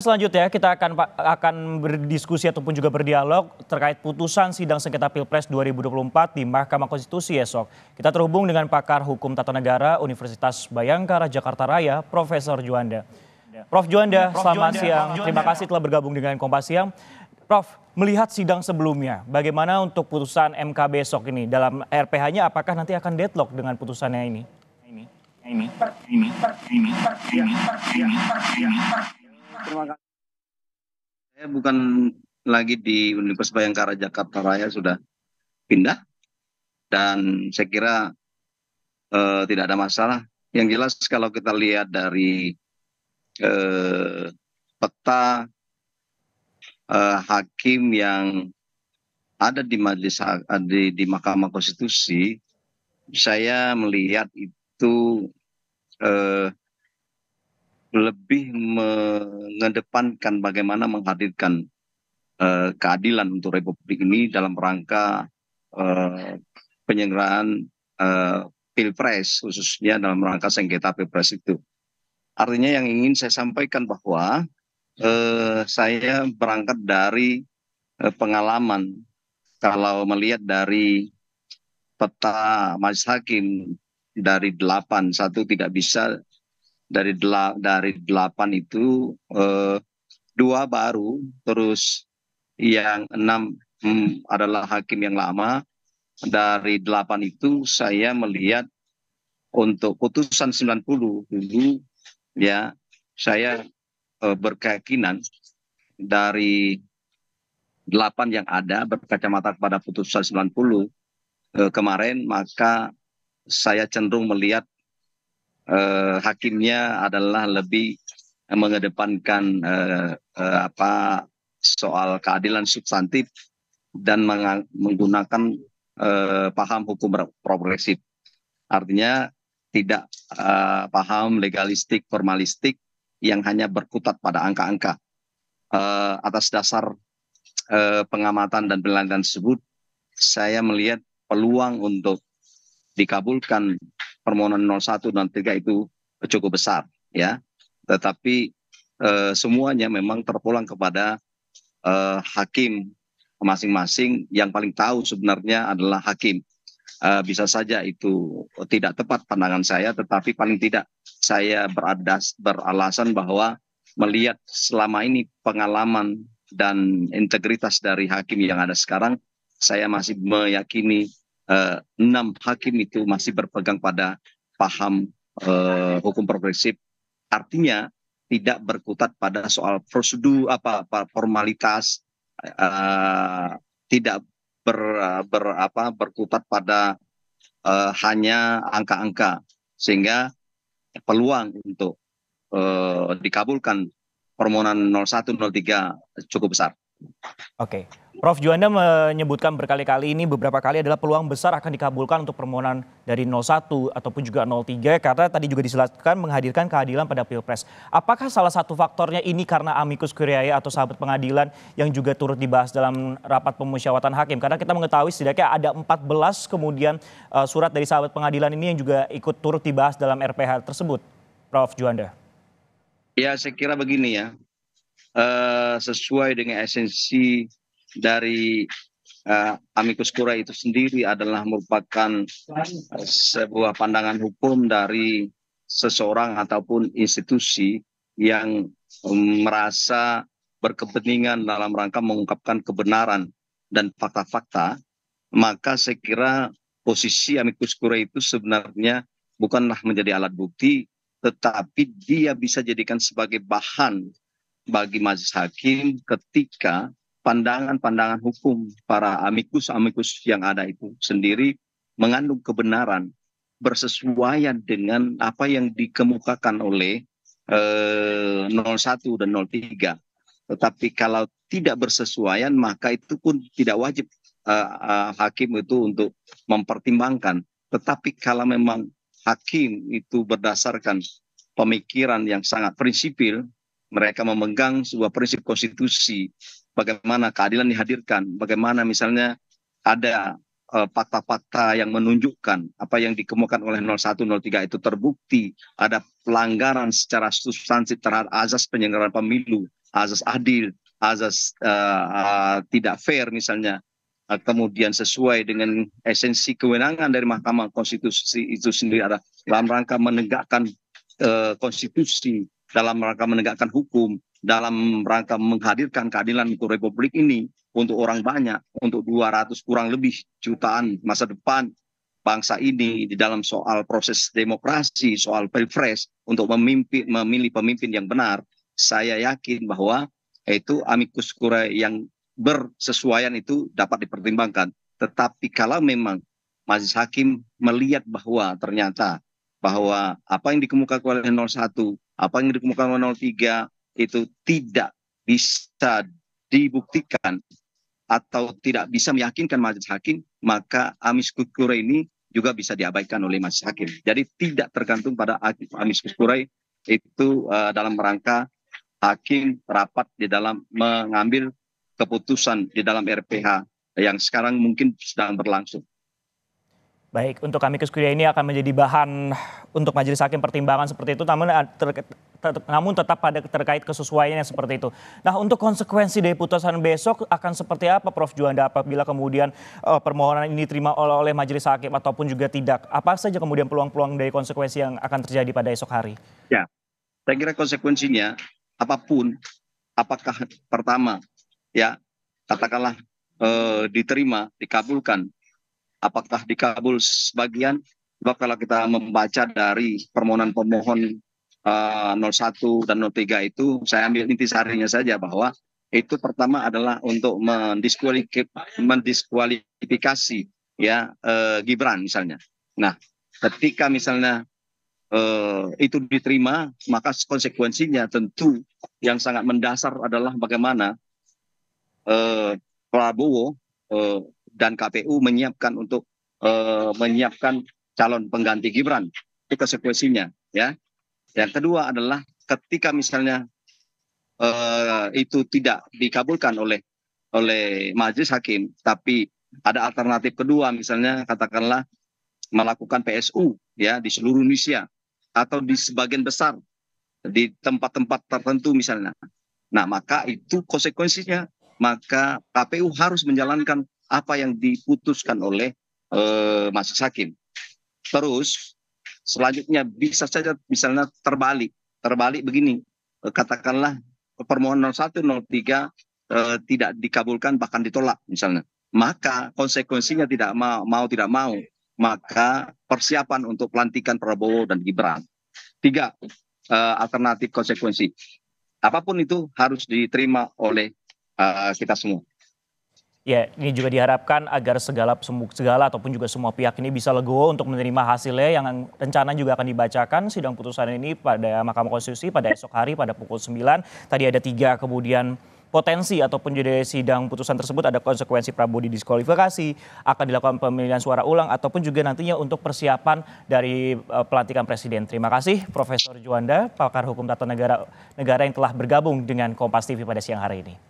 Selanjutnya kita akan berdiskusi ataupun juga berdialog terkait putusan sidang sengketa Pilpres 2024 di Mahkamah Konstitusi esok. Kita terhubung dengan pakar hukum tata negara Universitas Bhayangkara Jakarta Raya, Profesor Juanda. Prof. Juanda, selamat siang. Terima kasih telah bergabung dengan Kompas Siang. Prof, melihat sidang sebelumnya, bagaimana untuk putusan MK besok ini? Dalam RPH-nya apakah nanti akan deadlock dengan putusannya ini? Terima kasih. Saya bukan lagi di Universitas Bhayangkara Jakarta Raya, sudah pindah, dan saya kira tidak ada masalah. Yang jelas kalau kita lihat dari peta hakim yang ada di di Mahkamah Konstitusi, saya melihat itu lebih mengedepankan bagaimana menghadirkan keadilan untuk Republik ini dalam rangka penyelenggaraan Pilpres, khususnya dalam rangka sengketa Pilpres itu. Artinya yang ingin saya sampaikan bahwa saya berangkat dari pengalaman. Kalau melihat dari peta majelis hakim dari 8, satu tidak bisa. Dari 8 itu 2 baru, terus yang 6 adalah hakim yang lama. Dari 8 itu saya melihat untuk putusan 90 dulu ya, saya berkeyakinan dari 8 yang ada berkacamata kepada putusan 90 kemarin, maka saya cenderung melihat hakimnya adalah lebih mengedepankan soal keadilan substantif dan menggunakan paham hukum progresif. Artinya tidak paham legalistik, formalistik yang hanya berkutat pada angka-angka. Atas dasar pengamatan dan penelitian tersebut, saya melihat peluang untuk dikabulkan permohonan 01 dan 03 itu cukup besar ya, tetapi semuanya memang terpulang kepada hakim masing-masing. Yang paling tahu sebenarnya adalah hakim. Bisa saja itu tidak tepat pandangan saya, tetapi paling tidak saya beralasan bahwa melihat selama ini pengalaman dan integritas dari hakim yang ada sekarang, saya masih meyakini 6 hakim itu masih berpegang pada paham hukum progresif. Artinya tidak berkutat pada soal prosedur formalitas, tidak berkutat pada hanya angka-angka, sehingga peluang untuk dikabulkan permohonan 01 03 cukup besar. Oke, Prof. Juanda menyebutkan berkali-kali ini, beberapa kali adalah peluang besar akan dikabulkan untuk permohonan dari 01 ataupun juga 03 karena tadi juga dijelaskan menghadirkan keadilan pada Pilpres. Apakah salah satu faktornya ini karena amicus curiae atau sahabat pengadilan yang juga turut dibahas dalam rapat pemusyawaratan hakim? Karena kita mengetahui setidaknya ada 14 kemudian surat dari sahabat pengadilan ini yang juga ikut turut dibahas dalam RPH tersebut, Prof. Juanda. Ya, saya kira begini ya. Sesuai dengan esensi dari amicus curiae itu sendiri adalah merupakan sebuah pandangan hukum dari seseorang ataupun institusi yang merasa berkepentingan dalam rangka mengungkapkan kebenaran dan fakta-fakta. Maka saya kira posisi amicus curiae itu sebenarnya bukanlah menjadi alat bukti, tetapi dia bisa jadikan sebagai bahan bagi majelis hakim ketika pandangan-pandangan hukum para amikus yang ada itu sendiri mengandung kebenaran, bersesuaian dengan apa yang dikemukakan oleh 01 dan 03. Tetapi kalau tidak bersesuaian, maka itu pun tidak wajib hakim itu untuk mempertimbangkan. Tetapi kalau memang hakim itu berdasarkan pemikiran yang sangat prinsipil, mereka memegang sebuah prinsip konstitusi, bagaimana keadilan dihadirkan, bagaimana misalnya ada fakta-fakta yang menunjukkan apa yang dikemukakan oleh 01, 03 itu terbukti, ada pelanggaran secara substansi terhadap azas penyelenggaraan pemilu, azas adil, azas tidak fair misalnya, kemudian sesuai dengan esensi kewenangan dari Mahkamah Konstitusi itu sendiri adalah dalam rangka menegakkan konstitusi, dalam rangka menegakkan hukum, dalam rangka menghadirkan keadilan untuk Republik ini, untuk orang banyak, untuk 200 kurang lebih jutaan masa depan bangsa ini di dalam soal proses demokrasi, soal pilpres untuk memilih pemimpin yang benar. Saya yakin bahwa itu amicus curiae yang bersesuaian itu dapat dipertimbangkan. Tetapi kalau memang majelis hakim melihat bahwa ternyata bahwa apa yang dikemukakan oleh 01, apa yang dikemukakan oleh 03 itu tidak bisa dibuktikan atau tidak bisa meyakinkan majelis hakim, maka amicus curiae ini juga bisa diabaikan oleh majelis hakim. Jadi tidak tergantung pada amicus curiae itu dalam rangka hakim rapat di dalam mengambil keputusan di dalam RPH yang sekarang mungkin sedang berlangsung. Baik, untuk amicus curiae ini akan menjadi bahan untuk majelis hakim pertimbangan seperti itu, namun tetap pada terkait kesesuaiannya seperti itu. Nah, untuk konsekuensi dari putusan besok akan seperti apa, Prof. Juanda, apabila kemudian permohonan ini diterima oleh majelis hakim ataupun juga tidak? Apa saja kemudian peluang-peluang dari konsekuensi yang akan terjadi pada esok hari? Ya, saya kira konsekuensinya apapun, apakah pertama, ya katakanlah diterima, dikabulkan, apakah dikabul sebagian? Sebab kalau kita membaca dari permohonan pemohon 01 dan 03 itu, saya ambil intisarinya saja bahwa itu pertama adalah untuk mendiskualifikasi ya Gibran misalnya. Nah, ketika misalnya itu diterima, maka konsekuensinya tentu yang sangat mendasar adalah bagaimana Prabowo dan KPU menyiapkan untuk menyiapkan calon pengganti Gibran. Itu konsekuensinya, ya. Yang kedua adalah ketika misalnya itu tidak dikabulkan oleh majelis hakim, tapi ada alternatif kedua, misalnya katakanlah melakukan PSU ya di seluruh Indonesia atau di sebagian besar di tempat-tempat tertentu misalnya. Nah, maka itu konsekuensinya, maka KPU harus menjalankan apa yang diputuskan oleh majelis hakim. Terus selanjutnya bisa saja misalnya terbalik begini, katakanlah permohonan 01, 03 tidak dikabulkan bahkan ditolak misalnya, maka konsekuensinya tidak tidak mau, maka persiapan untuk pelantikan Prabowo dan Gibran. 3 alternatif konsekuensi. Apapun itu harus diterima oleh kita semua. Ya, ini juga diharapkan agar segala ataupun juga semua pihak ini bisa legowo untuk menerima hasilnya yang rencana juga akan dibacakan sidang putusan ini pada Mahkamah Konstitusi pada esok hari pada pukul 9. Tadi ada 3 kemudian potensi ataupun jadi sidang putusan tersebut ada konsekuensi Prabowo didiskualifikasi, akan dilakukan pemilihan suara ulang ataupun juga nantinya untuk persiapan dari pelantikan presiden. Terima kasih Profesor Juanda, pakar hukum tata negara yang telah bergabung dengan Kompas TV pada siang hari ini.